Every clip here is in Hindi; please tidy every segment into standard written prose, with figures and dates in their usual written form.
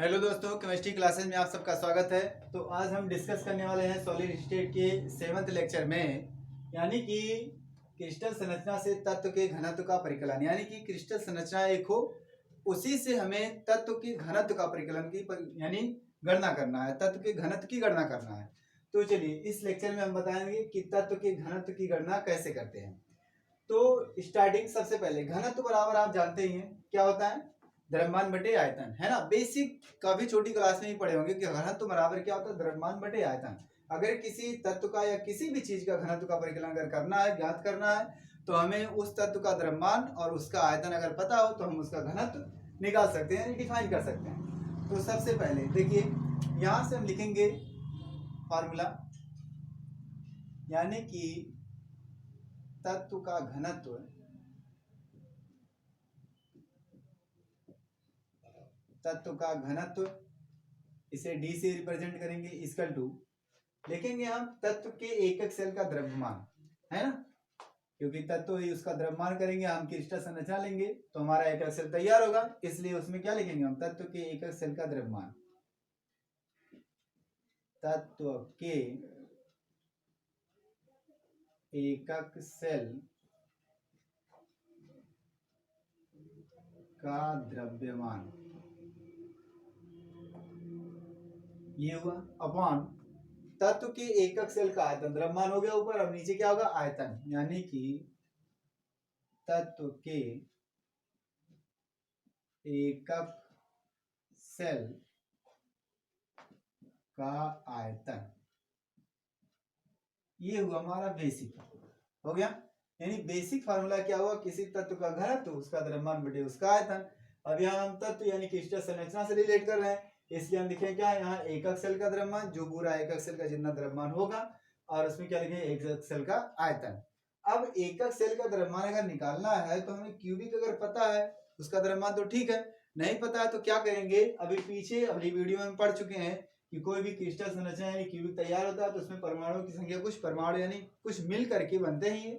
हेलो दोस्तों, केमिस्ट्री क्लासेस में आप सबका स्वागत है। तो आज हम डिस्कस करने वाले हैं सॉलिड स्टेट के 7th लेक्चर में, यानी कि क्रिस्टल संरचना से तत्व के घनत्व का परिकलन। यानी कि क्रिस्टल संरचना एक हो, उसी से हमें तत्व के घनत्व का परिकलन की यानी गणना करना है, तत्व के घनत्व की गणना करना है। तो चलिए इस लेक्चर में हम बताएंगे कि तत्व के घनत्व की गणना कैसे करते हैं। तो स्टार्टिंग सबसे पहले घनत्व बराबर आप जानते ही हैं क्या होता है, द्रव्यमान बटे आयतन, है ना। बेसिक काफी छोटी क्लास में ही पढ़े होंगे कि घनत्व बराबर क्या होता है, द्रव्यमान बटे आयतन। अगर किसी तत्व का या किसी भी चीज का घनत्व का परिकलन अगर करना है, ज्ञात करना है, तो हमें उस तत्व का द्रव्यमान और उसका आयतन अगर पता हो तो हम उसका घनत्व निकाल सकते हैं, डिफाइन कर सकते हैं। तो सबसे पहले देखिए, यहां से हम लिखेंगे फॉर्मूला, यानी कि तत्व का घनत्व इसे डी से रिप्रेजेंट करेंगे, इक्वल टू लिखेंगे हम तत्व के एकक सेल का द्रव्यमान, है ना। क्योंकि तत्व ही उसका द्रव्यमान करेंगे, हम क्रिस्टल संरचना लेंगे तो हमारा एकक सेल तैयार होगा, इसलिए उसमें क्या लिखेंगे हम, तत्व के एकक सेल का द्रव्यमान। तत्व के एकक सेल का द्रव्यमान, ये हुआ अपॉन तत्व के एकक सेल का आयतन। द्रव्यमान हो गया ऊपर, अब नीचे क्या होगा, आयतन, यानी कि तत्व के एकक सेल का आयतन। ये हुआ हमारा बेसिक, हो गया। यानी बेसिक फार्मूला क्या हुआ, किसी तत्व का घनत्व उसका द्रव्यमान बटे उसका आयतन। अब यहाँ हम तत्व यानी क्रिस्टल संरचना से रिलेट कर रहे हैं, इसलिए हम लिखें क्या, यहाँ एकक सेल का द्रव्यमान, जो पूरा एकक सेल का जितना द्रव्यमान होगा, और उसमें क्या लिखेंगे, एकक सेल का आयतन। अब एकक सेल का द्रव्यमान अगर निकालना है तो हमें क्यूबिक अगर पता है उसका द्रव्यमान तो ठीक है, नहीं पता है तो क्या करेंगे, अभी पीछे अगली वीडियो में पढ़ चुके हैं कि कोई भी क्रिस्टल संरचना यानी क्यूबिक तैयार होता है तो उसमें परमाणुओं की संख्या, कुछ परमाणु यानी कुछ मिल करके बनते ही,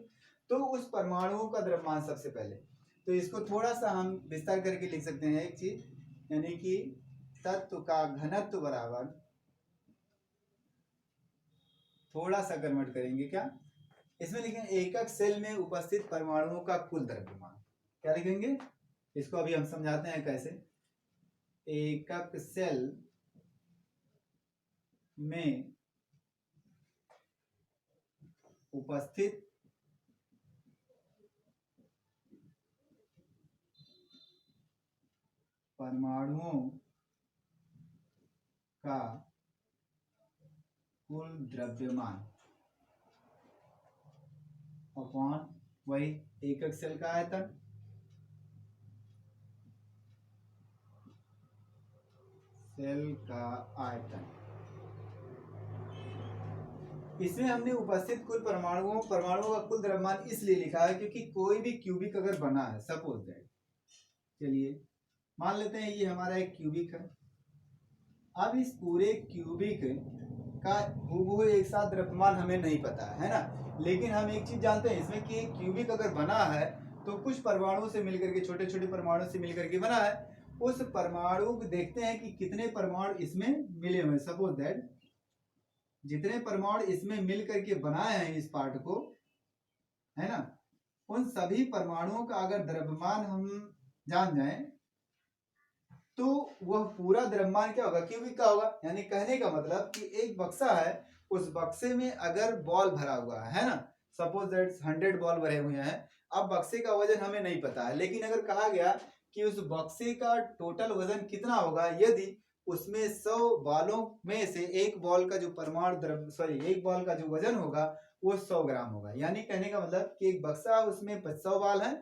तो उस परमाणुओं का द्रव्यमान सबसे पहले, तो इसको थोड़ा सा हम विस्तार करके लिख सकते हैं एक चीज, यानी कि तत्व का घनत्व बराबर, थोड़ा सा कन्वर्ट करेंगे क्या, इसमें लिखेंगे एकक सेल में उपस्थित परमाणुओं का कुल द्रव्यमान। क्या लिखेंगे, इसको अभी हम समझाते हैं कैसे। एकक सेल में उपस्थित परमाणुओं का कुल द्रव्यमान अपॉन वही एकक सेल का आयतन। सेल का आयतन, इसमें हमने उपस्थित कुल परमाणुओं का कुल द्रव्यमान इसलिए लिखा है क्योंकि कोई भी क्यूबिक अगर बना है, सपोज दैट, चलिए मान लेते हैं ये हमारा एक क्यूबिक है। अब इस पूरे क्यूबिक का हूबहू एक साथ द्रव्यमान हमें नहीं पता है ना, लेकिन हम एक चीज जानते हैं इसमें कि एक क्यूबिक अगर बना है तो कुछ परमाणुओं से मिलकर के, छोटे छोटे परमाणु से मिलकर के बना है। उस परमाणु को देखते हैं कि कितने परमाणु इसमें मिले हुए, सपोज दैट जितने परमाणु इसमें मिल करके बनाए हैं इस पार्ट को, है ना, उन सभी परमाणुओं का अगर द्रव्यमान हम जान जाएं तो वह पूरा द्रव्यमान क्या होगा, क्यूबिक का होगा। यानी कहने का मतलब कि एक बक्सा है, उस बक्से में अगर बॉल भरा हुआ है ना, सपोज दैट 100 बॉल भरे हुए हैं। अब बक्से का वजन हमें नहीं पता है, लेकिन अगर कहा गया कि उस बक्से का टोटल वजन कितना होगा, यदि उसमें 100 बॉलों में से एक बॉल का जो परमाणु एक बॉल का जो वजन होगा वो 100 ग्राम होगा। यानी कहने का मतलब कि एक बक्सा, उसमें 100 बॉल है,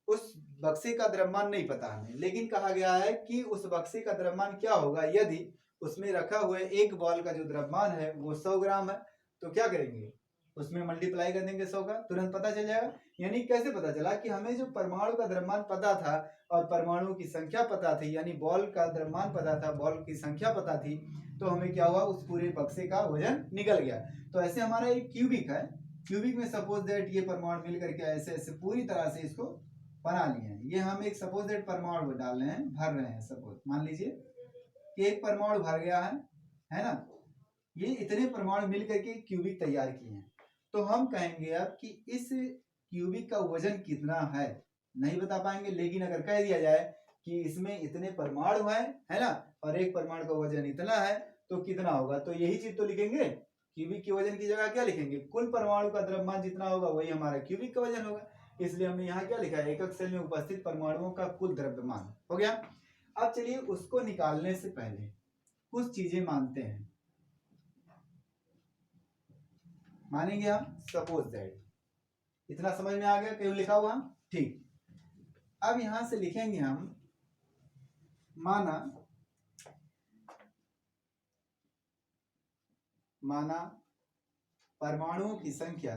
उस बक्से का द्रव्यमान नहीं पता हमें, लेकिन कहा गया है कि उस बक्से का द्रव्यमान क्या होगा यदि उसमें रखा हुआ एक बॉल का जो द्रव्यमान है वो 100 ग्राम है। तो क्या करेंगे, उसमें मल्टीप्लाई कर देंगे 100 का, तुरंत पता चल जाएगा। यानी कैसे पता चला कि हमें जो परमाणु का द्रव्यमान पता था और परमाणु की संख्या पता थी, यानी बॉल का द्रव्यमान पता था, बॉल की संख्या पता थी, तो हमें क्या हुआ, उस पूरे बक्से का वजन निकल गया। तो ऐसे हमारा एक क्यूबिक है, क्यूबिक में सपोज दैट ये परमाणु मिल करके ऐसे ऐसे पूरी तरह से इसको बना लिए हैं। ये हम एक सपोज दैट परमाणु डाल रहे हैं, भर रहे हैं, सपोज मान लीजिए कि एक परमाणु भर गया है ना, ये इतने परमाणु मिलकर के क्यूबिक तैयार किए हैं। तो हम कहेंगे अब कि इस क्यूबिक का वजन कितना है, नहीं बता पाएंगे, लेकिन अगर कह दिया जाए कि इसमें इतने परमाणु है ना, और एक परमाणु का वजन इतना है तो कितना होगा, तो यही चीज तो लिखेंगे। क्यूबिक के वजन की जगह क्या लिखेंगे, कुल परमाणु का द्रव्यमान जितना होगा वही हमारा क्यूबिक का वजन होगा। इसलिए हमने यहाँ क्या लिखा है, एकक सेल में उपस्थित परमाणुओं का कुल द्रव्यमान हो गया। अब चलिए उसको निकालने से पहले कुछ चीजें मानते हैं, मानेंगे हम। सपोज दैट, इतना समझ में आ गया, कहीं लिखा हुआ, ठीक। अब यहां से लिखेंगे हम, माना परमाणुओं की संख्या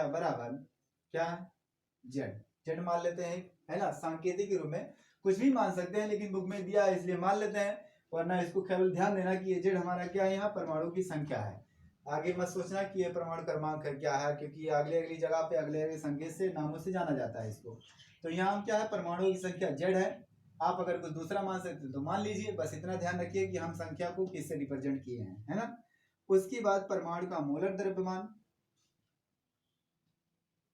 बराबर क्या है, जेड मान लेते हैं, है ना। सांकेतिक रूप में कुछ भी मान सकते हैं, लेकिन बुक में दिया है इसलिए मान लेते हैं, वरना इसको केवल ध्यान देना कि ये जेड हमारा क्या है, यहाँ परमाणु की संख्या है। आगे मत सोचना कि ये परमाणु क्रमांक है क्या है, क्योंकि अगली जगह पे अगले संकेत से नामों से जाना जाता है इसको। तो यहाँ हम क्या है, परमाणु की संख्या जेड है। आप अगर कुछ दूसरा मान सकते हैं तो मान लीजिए, बस इतना ध्यान रखिए कि हम संख्या को किससे रिप्रेजेंट किए हैं, है ना। उसके बाद परमाणु का मोलर द्रव्यमान,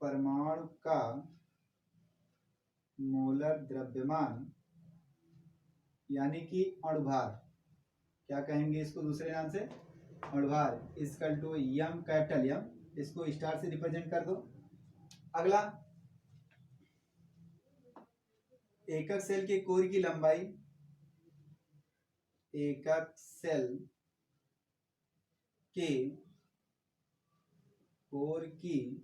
परमाणु का मोलर द्रव्यमान यानी कि अणुभार, क्या कहेंगे इसको दूसरे नाम से, अणुभार, equal to M, capital M, इसको स्टार से रिप्रेजेंट कर दो। अगला, एकक सेल के कोर की लंबाई, एकक सेल के कोर की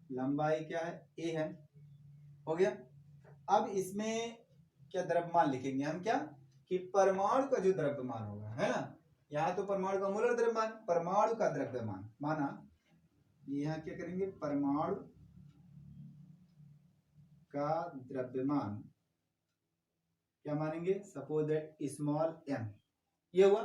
लंबाई क्या है, ए है, हो गया। अब इसमें क्या द्रव्यमान लिखेंगे हम, क्या कि परमाणु का जो द्रव्यमान होगा, है ना। यहाँ तो परमाणु का मोलर द्रव्यमान, परमाणु का द्रव्यमान माना, यहाँ क्या करेंगे, परमाणु का द्रव्यमान क्या मानेंगे, सपोज दैट स्मॉल एम, ये हुआ।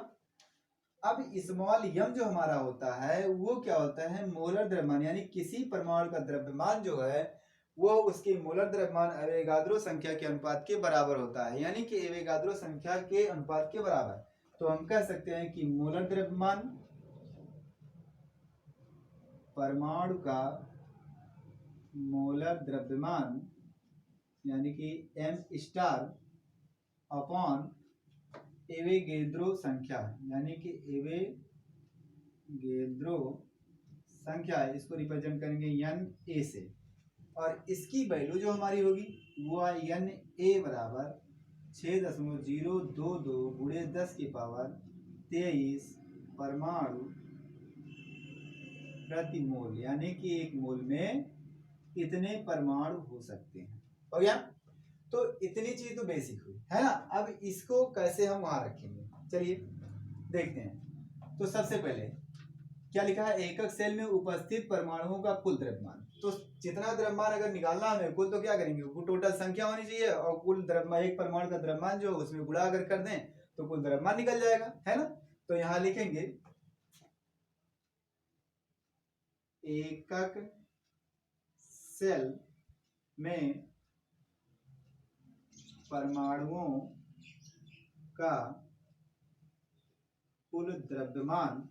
अब स्मॉल एम जो हमारा होता है वो क्या होता है, मोलर द्रव्यमान, यानी किसी परमाणु का द्रव्यमान जो है वो उसकी मोलर द्रव्यमान एवोगाद्रो संख्या के अनुपात के बराबर होता है, यानी कि एवोगाद्रो संख्या के अनुपात के बराबर। तो हम कह सकते हैं कि मोलर द्रव्यमान, परमाणु का मोलर द्रव्यमान यानी कि एम स्टार अपॉन एवोगाद्रो संख्या, यानी कि एवोगाद्रो संख्या, इसको रिप्रेजेंट करेंगे एन ए से, और इसकी वैल्यू जो हमारी होगी वो एन ए बराबर 6.022 गुणे 10⁻23 परमाणु प्रति मोल, यानी कि एक मोल में इतने परमाणु हो सकते हैं, हो गया। तो इतनी चीज तो बेसिक हुई, है ना। अब इसको कैसे हम वहां रखेंगे, चलिए देखते हैं। तो सबसे पहले क्या लिखा है, एकक सेल में उपस्थित परमाणुओं का कुल द्रव्यमान। तो जितना द्रव्यमान अगर निकालना हमें कुल, तो क्या करेंगे, वो टोटल संख्या होनी चाहिए, और कुल द्रव्यमान, एक परमाणु का द्रव्यमान जो उसमें गुणा अगर कर दें तो कुल द्रव्यमान निकल जाएगा, है ना। तो यहां लिखेंगे एकक सेल में परमाणुओं का कुल द्रव्यमान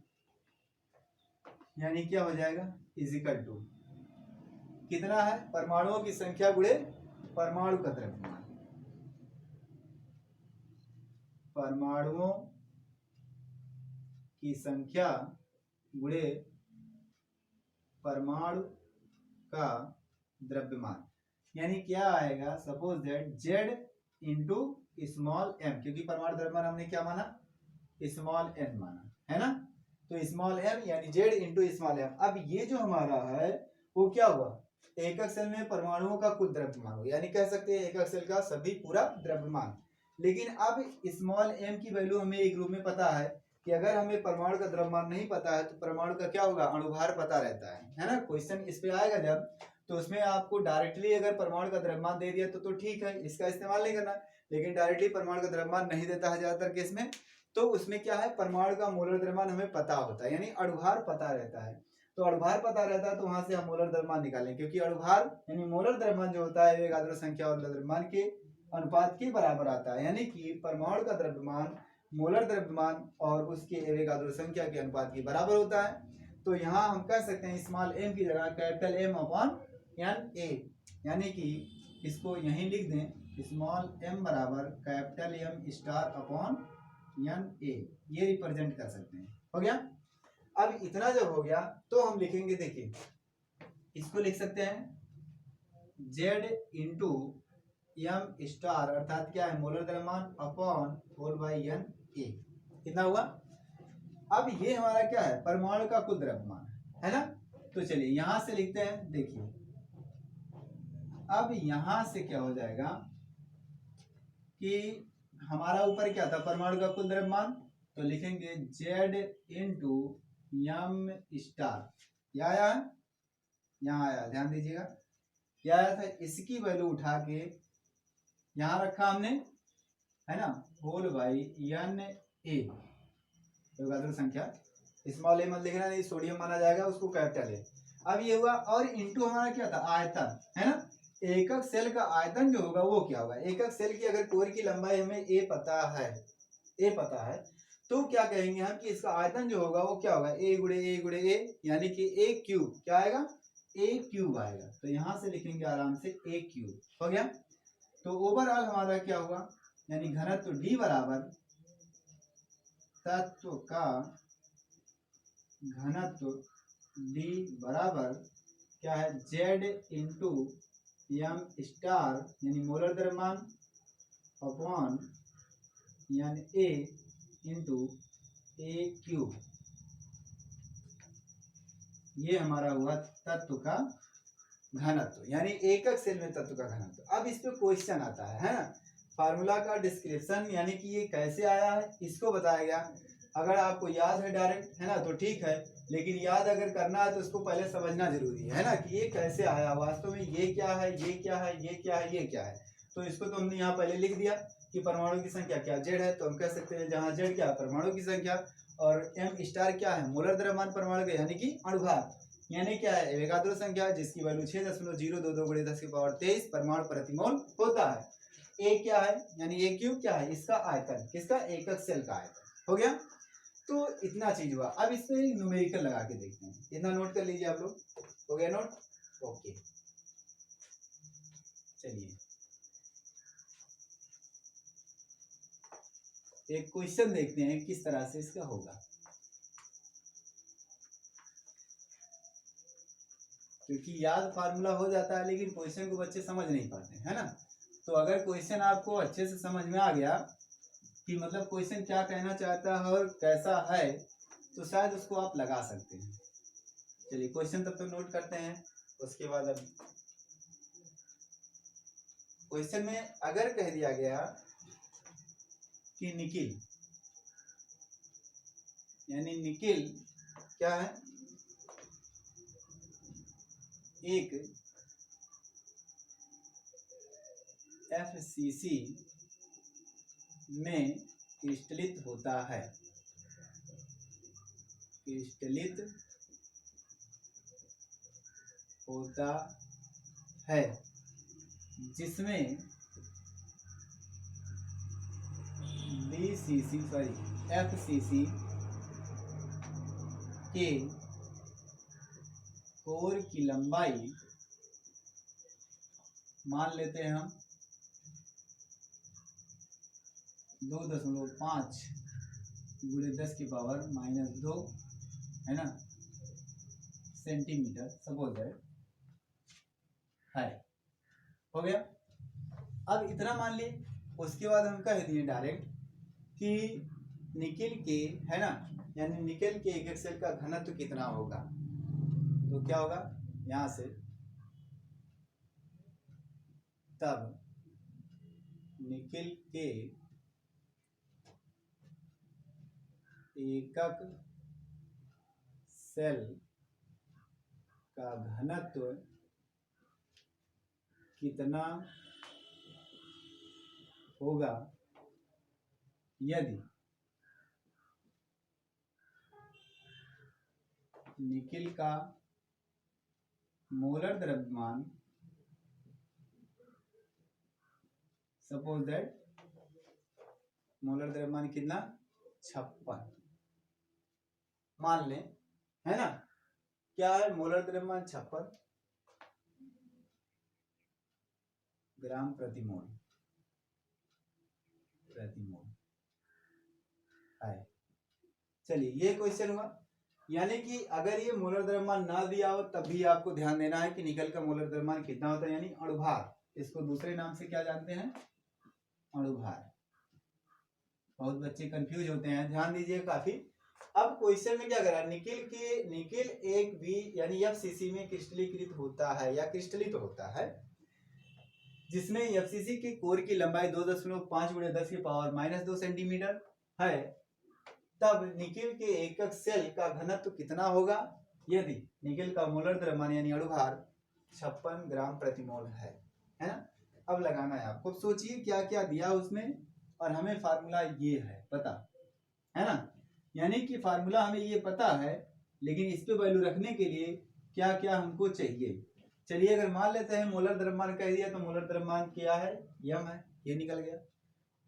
यानी क्या हो जाएगा, इजिकल टू कितना है, परमाणुओं की संख्या गुणे परमाणु का द्रव्यमान, परमाणुओं की संख्या गुणे परमाणु का द्रव्यमान, यानी क्या आएगा, suppose that Z into small M, क्योंकि परमाणु द्रव्यमान हमने क्या माना, स्मॉल एम माना, है ना। तो स्मॉल एम यानी जेड इंटू स्मॉल एम। अब ये जो हमारा है वो क्या हुआ, एकक सेल में परमाणुओं का कुल द्रव्यमान हो, यानी कह सकते हैं एकक सेल का सभी पूरा द्रव्यमान। लेकिन अब स्मॉल एम की वैल्यू हमें एक रूप में पता है कि अगर हमें परमाणु का द्रव्यमान नहीं पता है तो परमाणु का क्या होगा, अणुभार पता रहता है ना। क्वेश्चन इस पे आएगा जब, तो उसमें आपको डायरेक्टली अगर परमाणु का द्रव्यमान दे दिया तो ठीक है, इसका इस्तेमाल नहीं करना। लेकिन डायरेक्टली परमाणु का द्रव्यमान नहीं देता है ज्यादातर केस में, तो उसमें क्या है, परमाणु का मोलर द्रव्यमान हमें पता होता है, यानी अणुभार पता रहता है। तो अणुभार पता रहता है तो वहां से हम मोलर द्रव्यमान निकालें, क्योंकि अणुभार यानी मोलर द्रव्यमान जो होता है एवोगाद्रो संख्या और द्रव्यमान के अनुपात के बराबर आता है, यानी कि परमाणु का द्रव्यमान मोलर द्रव्यमान और उसके एवोगाद्रो संख्या के अनुपात के बराबर होता है। तो यहाँ हम कह सकते हैं स्मॉल m की जगह capital M upon N A, यानी कि इसको यहीं लिख दें स्मॉल m बराबर capital M star upon N A, ये रिप्रेजेंट कर सकते हैं। हो गया। अब इतना जब हो गया तो हम लिखेंगे, देखिए इसको लिख सकते हैं Z इंटू एम स्टार अर्थात क्या है मोलर द्रव्यमान upon whole by N A, कितना हुआ। अब ये हमारा क्या है परमाणु का कुल द्रव्यमान है ना। तो चलिए यहां से लिखते हैं, देखिए अब यहां से क्या हो जाएगा कि हमारा ऊपर क्या था परमाणु का कुल द्रव्यमान, तो लिखेंगे Z इंटू एम स्टार, क्या आया है यहाँ आया, ध्यान दीजिएगा क्या आया था, इसकी वैल्यू उठा के यहाँ रखा हमने है ना whole by N A Avogadro संख्या, स्मॉल ए मत लिखना नहीं सोडियम माना जाएगा उसको कैपिटल ए। अब ये हुआ और इंटू हमारा क्या था आयतन है ना, एकक सेल का आयतन जो होगा वो क्या होगा, एकक सेल की अगर कोर की लंबाई हमें ए पता है तो क्या कहेंगे हम कि इसका आयतन जो होगा वो क्या होगा ए गुड़े ए यानी कि ए क्यूब, क्या आएगा ए क्यूब आएगा। तो यहां से लिखेंगे आराम से ए क्यूब, हो गया। तो ओवरऑल हमारा क्या होगा यानी घनत्व D बराबर तत्व का घनत्व D बराबर क्या है Z इंटू एम स्टार यानी मोलर द्रव्यमान अपॉन यानी A इंटू ए क्यूब, ये हमारा हुआ तत्व का घनत्व यानी एकक सेल में तत्व का घनत्व। अब इस पे क्वेश्चन आता है ना, फार्मूला का डिस्क्रिप्शन यानी कि ये कैसे आया है इसको बताया गया। अगर आपको याद है डायरेक्ट है ना तो ठीक है, लेकिन याद अगर करना है तो इसको पहले समझना जरूरी है ना कि ये कैसे आया वास्तव में, ये क्या है ये क्या है ये क्या है ये क्या है। तो इसको तो हमने यहाँ पहले लिख दिया कि परमाणु की संख्या क्या Z है, तो हम कह सकते हैं जहाँ Z क्या है परमाणु की संख्या और M स्टार क्या है मोलर द्रव्यमान परमाणु का यानी कि अणुभार, यानी क्या है एवोगाद्रो संख्या जिसकी वैल्यू 6.022 × 10⁻23 परमाणु प्रति मोल होता है। ए क्या है यानी ए क्यूब क्या है इसका आयतन, किसका एकक सेल का आयतन, हो गया। तो इतना चीज हुआ। अब इसमें न्यूमेरिकल लगा के देखते हैं, इतना नोट कर लीजिए आप लोग, हो गया नोट, ओके। चलिए एक क्वेश्चन देखते हैं किस तरह से इसका होगा, क्योंकि याद फार्मूला हो जाता है लेकिन क्वेश्चन को बच्चे समझ नहीं पाते है ना। तो अगर क्वेश्चन आपको अच्छे से समझ में आ गया कि मतलब क्वेश्चन क्या कहना चाहता है और कैसा है तो शायद उसको आप लगा सकते हैं। चलिए क्वेश्चन तब तक नोट करते हैं, उसके बाद अब क्वेश्चन में अगर कह दिया गया कि निकिल यानी निकिल क्या है एक FCC में क्रिस्टलित होता है, क्रिस्टलित होता है जिसमें FCC के कोर की लंबाई मान लेते हैं हम 2.5 × 10⁻⁻2 है ना सेंटीमीटर सपोज है, हो गया। अब इतना मान लिए, उसके बाद हम कह दिए डायरेक्ट कि निकिल के है ना यानी निकिल के एकक सेल का घनत्व कितना होगा, तो क्या होगा यहाँ से तब निकिल के एकक सेल का घनत्व कितना होगा यदि निकिल का मोलर द्रव्यमान, सपोज दैट मोलर द्रव्यमान कितना 56 मान लें, है ना। क्या है मोलर द्रव्यमान 56 ग्राम प्रति मोल है। चलिए ये क्वेश्चन हुआ, यानी कि अगर ये मोलर द्रव्यमान ना दिया हो तब भी आपको ध्यान देना है कि निकल का मोलर द्रव्यमान कितना होता है, यानी अणुभार। इसको दूसरे नाम से क्या जानते हैं, अणुभार। बहुत बच्चे कंफ्यूज होते हैं, ध्यान दीजिए काफी। अब क्वेश्चन में क्या करा, निकिल एक भी यानी एफसीसी में क्रिस्टलीकृत होता है या क्रिस्टलित होता है, जिसमें एफसीसी के कोर की लंबाई 2.5 × 10⁻² सेंटीमीटर है। तब निकिल के एकक सेल का घनत्व कितना होगा यदि निकिल का मोलर द्रव्यमान यानी अणुभार 56 ग्राम प्रति मोल है ना। अब लगाना है आपको, सोचिए क्या क्या दिया उसमें, और हमें फार्मूला ये है पता, है ना। यानी कि फार्मूला हमें ये पता है, लेकिन इस पे वैल्यू रखने के लिए क्या क्या हमको चाहिए। चलिए अगर मान लेते हैं मोलर द्रव्यमान कह दिया, तो मोलर द्रव्यमान क्या है, यम है, ये निकल गया।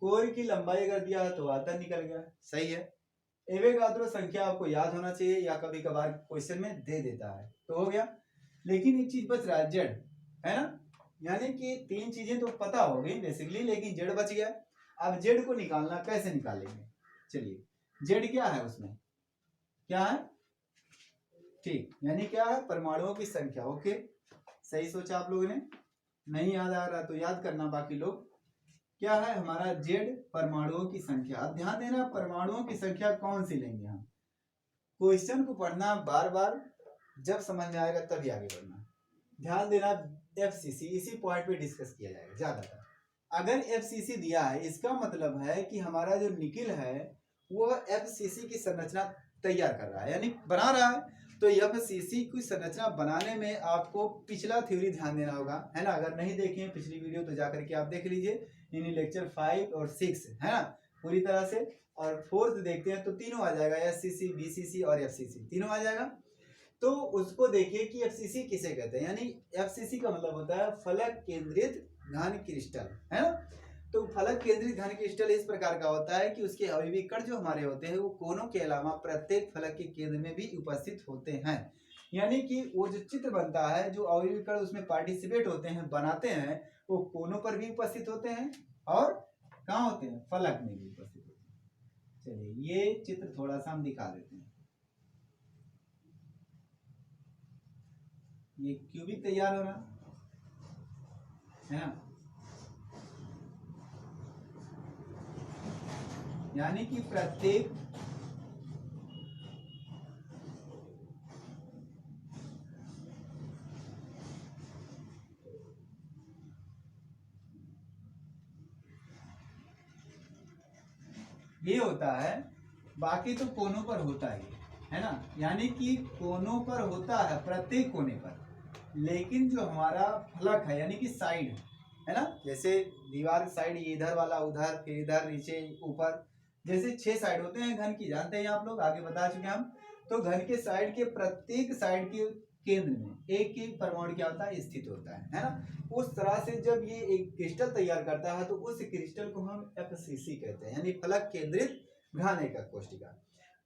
कोर की लंबाई अगर दिया है तो आयतन निकल गया, सही है। एवोगाद्रो संख्या आपको याद होना चाहिए, या कभी कभार क्वेश्चन में दे देता है, तो हो गया। लेकिन एक चीज बच रहा है, जेड, है ना। यानी कि 3 चीजें तो पता हो गई बेसिकली, लेकिन जेड बच गया। अब जेड को निकालना, कैसे निकालेंगे, चलिए। जेड क्या है उसमें, क्या है, ठीक, यानी क्या है, परमाणुओं की संख्या। ओके, सही सोचा आप लोगों ने। नहीं याद आ रहा तो याद करना बाकी लोग। क्या है हमारा जेड, परमाणुओं की संख्या। अब ध्यान देना, परमाणुओं की संख्या कौन सी लेंगे हम। क्वेश्चन को पढ़ना बार बार, जब समझ में आएगा तभी आगे बढ़ना। ध्यान देना, एफसीसी इसी पॉइंट पे डिस्कस किया जाएगा ज्यादातर। अगर एफसीसी दिया है, इसका मतलब है कि हमारा जो निकिल है वो एफसीसी की संरचना तैयार कर रहा है, यानी बना रहा है। तो एफसीसी की संरचना बनाने में आपको पिछला थ्योरी ध्यान देना होगा, है ना। अगर नहीं देखे हैं पिछली वीडियो तो जाकर के आप देख लीजिए, यानी लेक्चर 5 और 6, है ना, पूरी तरह से। और 4th देखते हैं तो तीनों आ जाएगा, एससीसी, बीसीसी और एफसीसी, तीनों आ जाएगा। तो उसको देखिए कि एफसीसी किसे कहते हैं, यानी एफसीसी का मतलब होता है फलक केंद्रित घन क्रिस्टल, है ना। तो फलक केंद्रित घन क्रिस्टल इस प्रकार का होता है कि उसके अवयवी कण जो हमारे होते हैं वो कोनों के अलावा प्रत्येक फलक के केंद्र में भी उपस्थित होते हैं। यानी कि वो जो चित्र बनता है, जो अवयवी कण उसमें पार्टिसिपेट होते हैं, बनाते हैं, वो कोनों पर भी उपस्थित होते हैं और कहाँ होते हैं, फलक में भी उपस्थित होते हैं। चलिए ये चित्र थोड़ा सा हम दिखा देते हैं। ये क्यूबिक तैयार हो रहा है ना, यानी कि प्रत्येक ये होता है, बाकी तो कोनों पर होता है ना। यानी कि कोनों पर होता है, प्रत्येक कोने पर। लेकिन जो हमारा फलक है यानी कि साइड, है ना, जैसे दीवार साइड, इधर वाला उधर, फिर इधर, नीचे, ऊपर, जैसे 6 साइड होते हैं घन की, जानते हैं आप लोग, आगे बता चुके हम। तो घन के साइड के प्रत्येक साइड के केंद्र में एक एक परमाणु क्या होता है, स्थित होता है ना। उस तरह से जब ये एक क्रिस्टल तैयार करता है तो उस क्रिस्टल को हम एफसीसी कहते हैं, यानी फलक केंद्रित घन एकक कोशिका।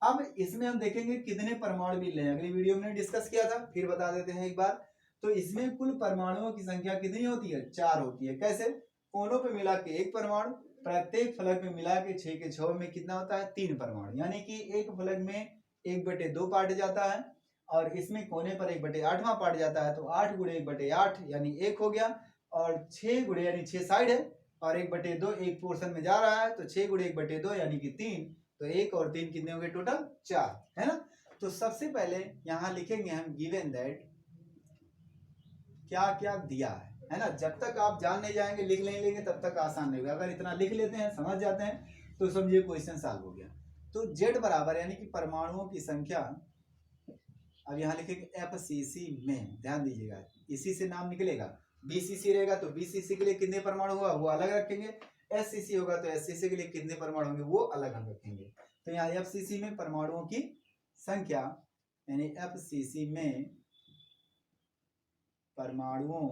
अब इसमें हम देखेंगे कितने परमाणु मिल रहे हैं, अगली वीडियो में डिस्कस किया था, फिर बता देते हैं एक बार। तो इसमें कुल परमाणुओं की संख्या कितनी होती है, 4 होती है। कैसे, कोनों पे मिला के 1 परमाणु, प्रत्येक फलक में मिला के 6 के 6 में कितना होता है, 3 परमाणु। यानी कि एक फलक में 1/2 पार्ट जाता है, और इसमें कोने पर 1/8वां पार्ट जाता है, तो 8 × 1/8 यानी 1 हो गया। और 6 गुणे यानी 6 साइड है, और 1/2 एक पोर्शन में जा रहा है, तो 6 × 1/2 यानी कि 3। तो 1 और 3 कितने हो गए, टोटल 4, है ना। तो सबसे पहले यहाँ लिखेंगे हम गिवन दैट, क्या क्या दिया है ना। जब तक आप जान नहीं जाएंगे, लिख नहीं लेंगे, तब तक आसान नहीं होगा। अगर इतना लिख लेते हैं, समझ जाते हैं, तो समझिए क्वेश्चन सॉल्व हो गया। तो जेड बराबर यानी कि परमाणुओं की संख्या, अब यहाँ लिखेंगे एफसीसी में, ध्यान दीजिएगा, इसी से नाम निकलेगा। बीसीसी रहेगा तो बीसीसी के लिए कितने परमाणु होगा वो अलग रखेंगे, एससीसी होगा तो एससीसी के लिए कितने परमाणु होंगे वो अलग हम रखेंगे। तो यहाँ एफसीसी में परमाणुओं की संख्या यानी FCC में परमाणुओं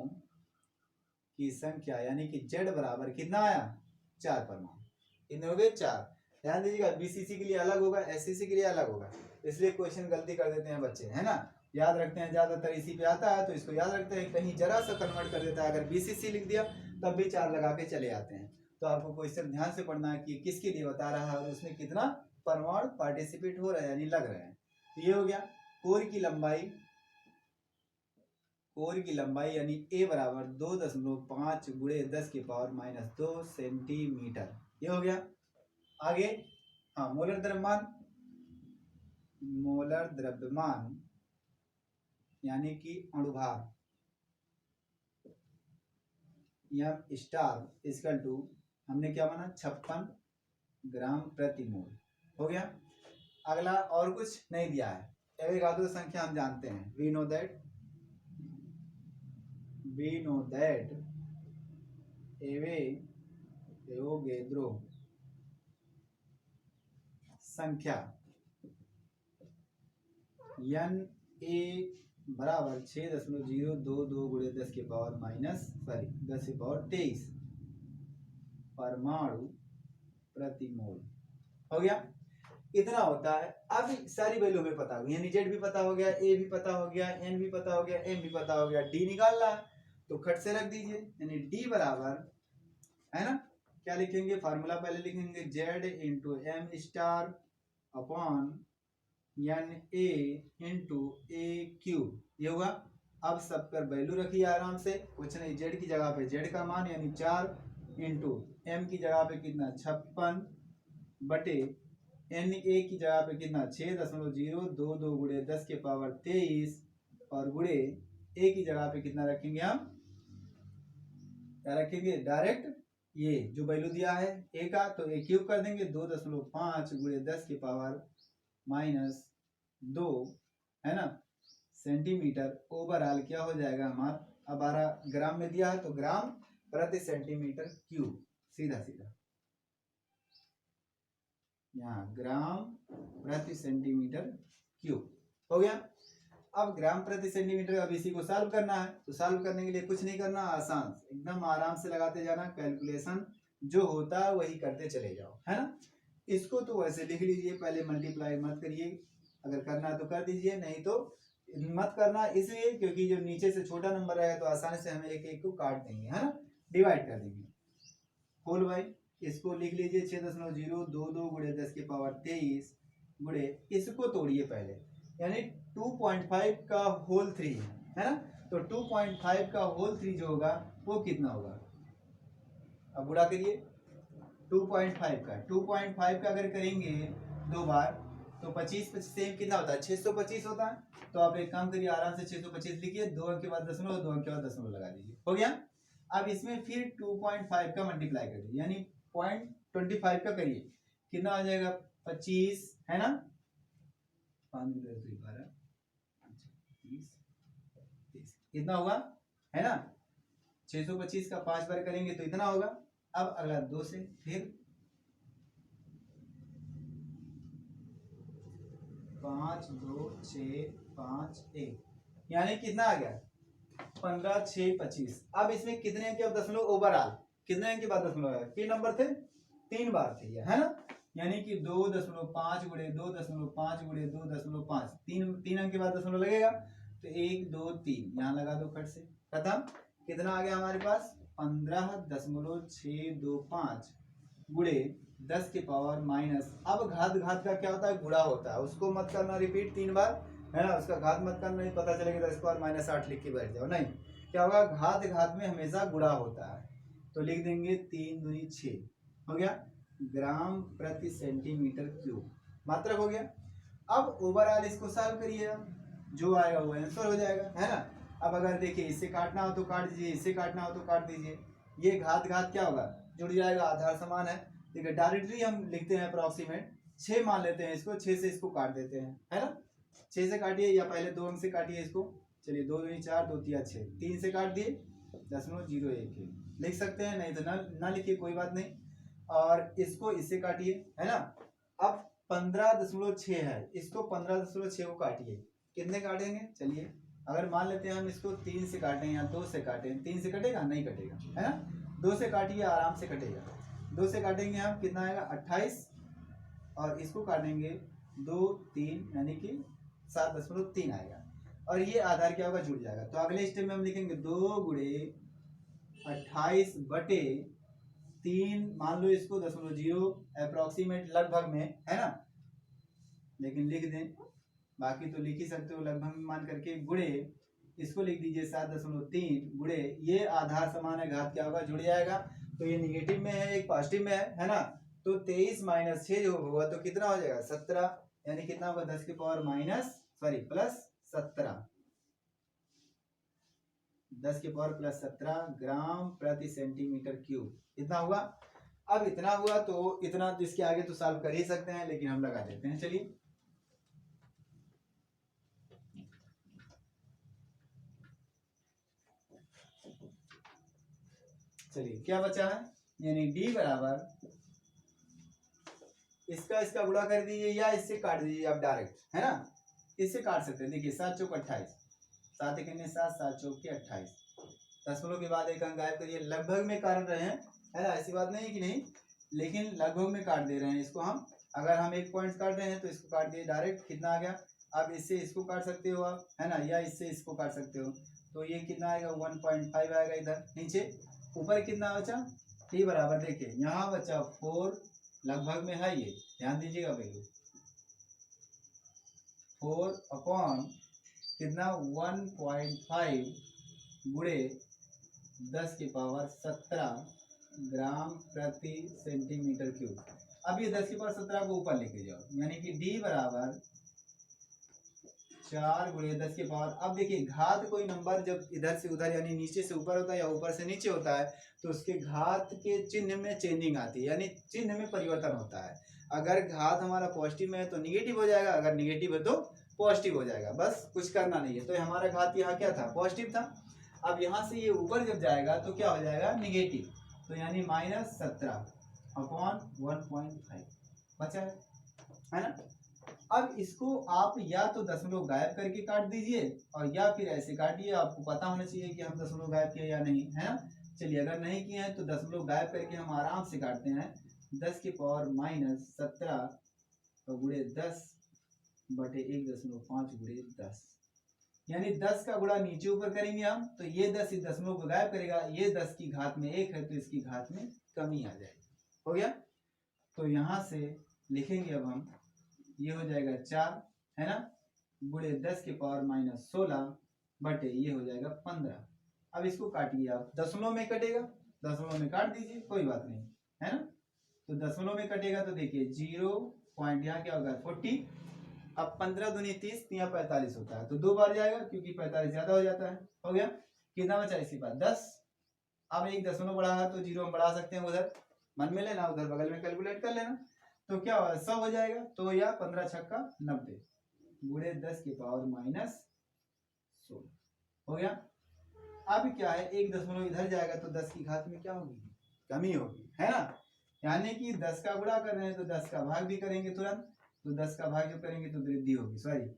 की संख्या यानी कि Z बराबर कितना आया 4 परमाणु, इन हो गए 4। ध्यान दीजिएगा BCC के लिए अलग होगा, SCC के लिए अलग होगा, इसलिए क्वेश्चन गलती कर देते हैं बच्चे, है ना, याद रखते हैं, ज्यादातर इसी पे आता है तो इसको याद रखते हैं, कहीं जरा सा कन्वर्ट कर देता है, अगर BCC लिख दिया तब भी 4 लगा के चले आते हैं। तो आपको क्वेश्चन ध्यान से पढ़ना है कि किसके लिए बता रहा है और उसमें कितना परमाणु पार्टिसिपेट हो रहा है यानी लग रहे हैं। तो ये हो गया कोर की लंबाई यानी A बराबर 2.5 गुणे 10⁻⁻2 सेंटीमीटर, ये हो गया। आगे हाँ, मोलर द्रव्यमान यानी कि अणुभार M स्टार इक्वल टू हमने क्या माना 56 ग्राम प्रति मोल, हो गया। अगला और कुछ नहीं दिया है, एवोगाड्रो संख्या हम जानते हैं, वी नो दैट एवोगैड्रो संख्या Na बराबर 6.022 गुणे 10⁻23 परमाणु प्रति मोल, हो गया। इतना होता है। अब सारी वैल्यू हमें पता हो गई, यानी Z भी पता हो गया, A भी पता हो गया, N भी पता हो गया, M भी पता हो गया, D निकालना है तो खट से रख दीजिए, यानी D बराबर, है ना, क्या लिखेंगे, फार्मूला पहले लिखेंगे Z into M star upon Na into A cube, ये होगा। अब सब पर वैल्यू रखिए आराम से, कुछ नहीं, Z की जगह पे Z का मान यानी 4 इंटू M की जगह पे कितना 56 बटे Na की जगह पे कितना 6.022 गुणे 10⁻23 और गुणे A की जगह पे कितना रखेंगे हम, क्या रखेंगे, डायरेक्ट ये जो वैल्यू दिया है A का, तो A क्यूब कर देंगे 2.5 गुणे 10⁻⁻2, है ना, सेंटीमीटर ओवरऑल क्या हो जाएगा हमारा, अब 12 ग्राम में दिया है तो ग्राम प्रति सेंटीमीटर क्यूब, सीधा सीधा यहाँ ग्राम प्रति सेंटीमीटर क्यूब, हो गया। अब ग्राम प्रति सेंटीमीटर, अब इसी को सॉल्व करना है, तो सॉल्व करने के लिए कुछ नहीं करना, आसान एकदम आराम से लगाते जाना, कैलकुलेशन जो होता है वही करते चले जाओ, है ना। इसको तो वैसे लिख लीजिए, पहले मल्टीप्लाई मत करिए, अगर करना है तो कर दीजिए, नहीं तो मत करना, इसलिए क्योंकि जो नीचे से छोटा नंबर रहेगा तो आसानी से हम एक एक को काट देंगे, है ना, डिवाइड कर देंगे। होल बाई इसको लिख लीजिए 6.022 गुणे 10⁻23 गुणे, इसको तोड़िए पहले, यानी 2.5 का होल 3 है ना, तो 2.5 का होल 3 जो होगा वो कितना होगा, अब गुणा करिए 2.5 का अगर करेंगे 2 बार तो 25 सेम कितना होता है 625 होता है। तो आप एक काम करिए, आराम से 625 लिखिए, 2 अंक के बाद दशमलव, 2 अंक के बाद दशमलव लगा दीजिए, हो गया। अब इसमें फिर 2.5 का मल्टीप्लाई करिए, यानी 0.25 का करिए, कितना आ जाएगा 25, है ना, 5 कितना होगा, है ना, 625 का 5 बार करेंगे तो इतना होगा। अब अगला 2 से फिर 5 2 6 5 1, यानी कितना आ गया 15 6 25। अब इसमें कितने अंक अब दशमलव ओवरऑल, कितने अंक के बाद दशमलव है, 3 नंबर थे, 3 बार थे ये, है ना, यानी कि 2.5 गुणे 2.5 गुणे 2.5, 3 अंक के बाद दशमलव लगेगा, तो 1 2 3 यहाँ लगा दो खट से, खत्म। कितना आ गया हमारे पास 15.625 गुणे 10 के पावर माइनस, अब घात का क्या होता है, गुणा होता है, उसको मत करना रिपीट 3 बार, है ना, उसका घात मत करना, नहीं पता चलेगा 10 पावर -8 लिख के बैठ जाओ, नहीं, क्या होगा, घात में हमेशा गुणा होता है, तो लिख देंगे 3 दूनी 6, हो गया, ग्राम प्रति सेंटीमीटर क्यूब, मात्रक हो गया। अब ओवरऑल इसको सॉल्व करिए, जो आएगा वो आंसर हो जाएगा, है ना। अब अगर देखिए इससे काटना हो तो काट दीजिए, इससे काटना हो तो काट दीजिए, ये घात क्या होगा, जुड़ जाएगा, आधार समान है, देखिए डायरेक्टली हम लिखते हैं अप्रोक्सीमेट, 6 मान लेते हैं इसको, 6 से इसको काट देते हैं, है ना, 6 से काटिए, या पहले 2 अंक से काटिए इसको, चलिए 2 दूनी 4 2 3 6, 3 से काट दिए 0.01 लिख सकते हैं, नहीं तो ना लिखिए कोई बात नहीं, और इसको इससे काटिए, है ना। अब 15.6 है, इसको 15.6 को काटिए, कितने काटेंगे, चलिए अगर मान लेते हैं हम इसको 3 से काटें या 2 से काटें, 3 से कटेगा नहीं कटेगा, है ना, 2 से काटिए आराम से कटेगा। 2 से काटेंगे हम कितना आएगा 28 और इसको काटेंगे 2 3 यानी कि 7.3 आएगा और ये आधार क्या होगा जुड़ जाएगा। तो अगले स्टेप में हम लिखेंगे 2 गुणे 28 बटे 3, मान लो इसको 0.0 अप्रोक्सीमेट लगभग में, है ना, लेकिन लिख दें, बाकी तो लिख ही सकते हो लगभग में मान करके, गुणे इसको लिख दीजिए 7.3 गुणे ये आधार समान है घात क्या होगा जुड़ जाएगा। तो ये निगेटिव में है एक पॉजिटिव में है ना, तो 23 माइनस 6 जो होगा तो कितना हो जाएगा 17, यानी कितना होगा 10 की पावर प्लस 17, 10 की पावर प्लस 17 ग्राम प्रति सेंटीमीटर क्यूब इतना हुआ। अब इतना हुआ तो इतना तो इसके आगे तो सॉल्व कर ही सकते हैं, लेकिन हम लगा देते हैं। चलिए क्या बचा है, यानी d बराबर इसका गुणा कर दीजिए या इससे काट दीजिए आप डायरेक्ट, है ना, इससे काट सकते हैं। देखिए 7 चौक 28, 7 एक 7, 7 चौक 28, दशमलव के बाद एक अंक गायब करिए। लगभग में काट रहे हैं, है ना, ऐसी बात नहीं है कि नहीं, लेकिन लगभग में काट दे रहे हैं इसको हम। अगर हम एक पॉइंट काट रहे हैं तो इसको काट दिए डायरेक्ट, कितना आ गया। अब इससे इसको काट सकते हो आप, है ना, या इससे इसको काट सकते हो, तो ये कितना आएगा 1.5 आएगा इधर नीचे। ऊपर कितना बचा t बराबर, देखिए यहाँ बचा 4, लगभग में है ये, ध्यान दीजिएगा भैया, 4 अपॉन कितना 1.5 गुणे 10 की पावर 17 ग्राम प्रति सेंटीमीटर क्यूब। अब ये 10 की पावर 17 को ऊपर लेके जाओ, यानी कि d बराबर 4 गुणे 10 की पावर। अब देखिए घात कोई नंबर जब इधर से उधर यानी नीचे से ऊपर होता है या ऊपर से नीचे होता है तो उसके घात के चिन्ह में चेंजिंग आती है, यानी चिन्ह में परिवर्तन होता है। अगर घात हमारा पॉजिटिव में है तो निगेटिव हो जाएगा, अगर निगेटिव है तो पॉजिटिव हो जाएगा, बस कुछ करना नहीं है। तो हमारा घात यहाँ क्या था, पॉजिटिव था। अब यहाँ से ये ऊपर जब जाएगा तो क्या हो जाएगा निगेटिव, तो यानी -17 अपॉन 1.5 बचा है ना। अब इसको आप या तो दशमलव गायब करके काट दीजिए और या फिर ऐसे काटिए, आपको पता होना चाहिए कि हम दशमलव गायब किए या नहीं, है ना। चलिए अगर नहीं किए हैं तो दशमलव गायब करके हम आराम से काटते हैं। 10 की पावर -17 गुणे 10 बटे 1.5 गुणे 10, यानी 10 का गुणा नीचे ऊपर करेंगे हम तो ये 10 इस दशमलव को गायब करेगा, ये 10 की घात में 1 है तो इसकी घात में कमी आ जाएगी। हो गया, तो यहाँ से लिखेंगे अब हम, ये हो जाएगा 4, है ना, गुणे 10 की पावर -16 बटे ये हो जाएगा 15। अब इसको काटिए आप, दशमलव में कटेगा, दशमलव में काट दीजिए कोई बात नहीं, है ना। तो दशमलव में कटेगा तो देखिए 0 पॉइंट यहाँ क्या होगा 40। अब 15 दूनी 30, यहाँ 45 होता है तो 2 बार जाएगा क्योंकि 45 ज्यादा हो जाता है। हो गया, कितना बचा इसके बाद 10। अब एक दशमलव बढ़ा है तो 0 हम बढ़ा सकते हैं, उधर मन में लेना, उधर बगल में कैलकुलेट कर लेना, तो क्या होगा 100 हो जाएगा। तो या 15 छक्का 90 गुणे 10 की पावर -16 हो गया। अब क्या है, एक दशमलव इधर जाएगा तो 10 की घात में क्या होगी, कमी होगी, है ना। यानी कि 10 का गुणा कर रहे हैं तो 10 का भाग भी करेंगे तुरंत, तो 10 का भाग जब करेंगे तो वृद्धि होगी, सॉरी,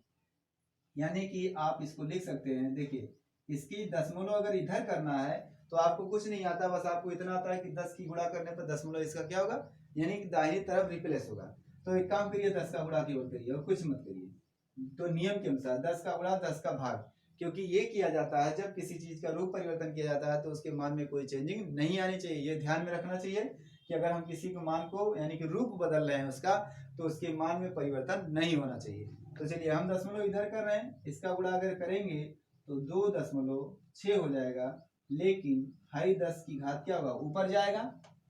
यानी कि आप इसको लिख सकते हैं। देखिए इसकी दशमलव अगर इधर करना है तो आपको कुछ नहीं आता, बस आपको इतना आता है कि 10 की गुणा करने पर दशमलव इसका क्या होगा, यानी कि दाहिनी तरफ रिप्लेस होगा। तो एक काम करिए 10 का गुणा केवल करिए और कुछ मत करिए। तो नियम के अनुसार 10 का गुणा 10 का भाग, क्योंकि ये किया जाता है जब किसी चीज का रूप परिवर्तन किया जाता है तो उसके मान में कोई चेंजिंग नहीं आनी चाहिए। ये ध्यान में रखना चाहिए कि अगर हम किसी को मान को यानी कि रूप बदल रहे हैं उसका, तो उसके मान में परिवर्तन नहीं होना चाहिए। तो चलिए हम दशमलव इधर कर रहे हैं, इसका गुणा अगर करेंगे तो 2.6 हो जाएगा, लेकिन हाई 10 की घात क्या होगा ऊपर जाएगा,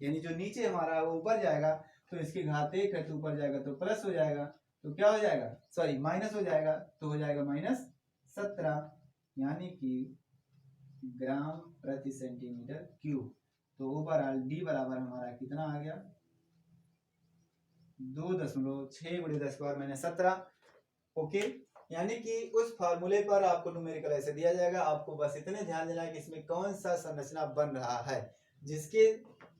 यानी जो नीचे हमारा है वो ऊपर जाएगा, तो इसकी घात 1 है तो ऊपर जाएगा तो प्लस हो जाएगा, तो क्या हो जाएगा, सॉरी माइनस हो जाएगा, तो हो जाएगा -17, यानी कि ग्राम प्रति सेंटीमीटर क्यूब। तो ओवरऑल डी बराबर हमारा कितना आ गया 2.6 गुणे 10 की पावर -17। ओके, यानी कि उस फार्मूले पर आपको न्यूमेरिकल ऐसे दिया जाएगा, आपको बस इतने ध्यान देना है कि इसमें कौन सा संरचना बन रहा है जिसके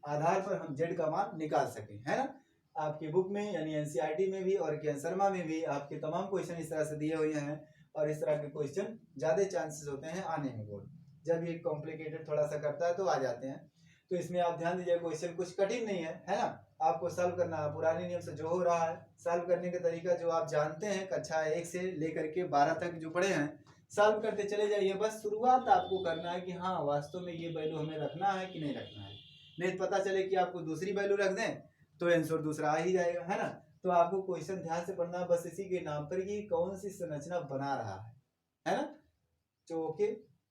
आधार पर हम जेड का मान निकाल सकें, है ना। आपकी बुक में यानी एनसीईआरटी में भी और ज्ञान शर्मा में भी आपके तमाम क्वेश्चन इस तरह से दिए हुए हैं। और इस तरह के क्वेश्चन ज़्यादा चांसेस होते हैं आने में बोर्ड। जब ये कॉम्प्लिकेटेड थोड़ा सा करता है तो आ जाते हैं। तो इसमें आप ध्यान दीजिए, क्वेश्चन कुछ कठिन नहीं है ना, आपको सॉल्व करना है पुराने नियम से जो हो रहा है। सॉल्व करने का तरीका जो आप जानते हैं कक्षा 1 से लेकर के 12 तक जो पढ़े हैं, सॉल्व करते चले जाइए। बस शुरुआत आपको करना है कि हाँ वास्तव में ये वैल्यू हमें रखना है कि नहीं रखना है। नहीं पता चले कि आपको दूसरी वैल्यू रख दें तो आंसर दूसरा आ ही जाएगा, है ना। तो आपको क्वेश्चन ध्यान से पढ़ना बस इसी के नाम पर कि कौन सी संरचना बना रहा है ना। तो ओके,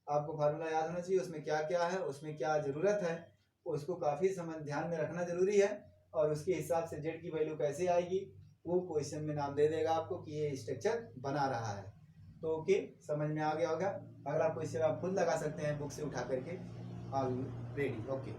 आपको फार्मूला याद होना चाहिए, उसमें क्या क्या है, उसमें क्या जरूरत है, उसको काफी समझ ध्यान में रखना जरूरी है। और उसके हिसाब से जेड की वैल्यू कैसे आएगी वो क्वेश्चन में नाम दे देगा आपको कि ये स्ट्रक्चर बना रहा है। तो ओके, समझ में आ गया होगा। अगला क्वेश्चन आप खुद लगा सकते हैं बुक से उठा करके। All ready, okay.